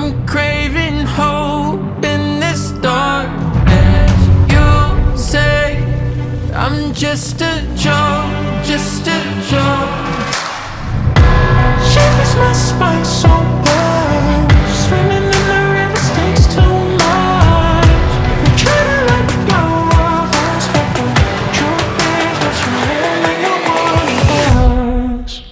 I'm craving hope in this darkness. You say I'm just a joke, just a joke. Shivers my spine so bad. Swimming in the river takes too much. I'm trying to let go of us, but the truth is what you really want us.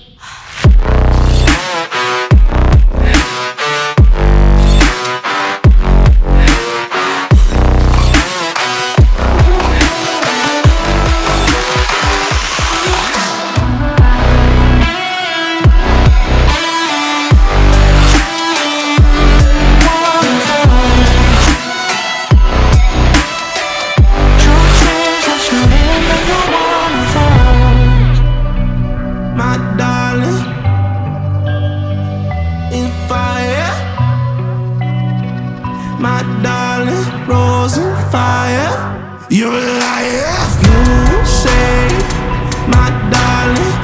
My darling, rose and fire. You're a liar. You say, my darling,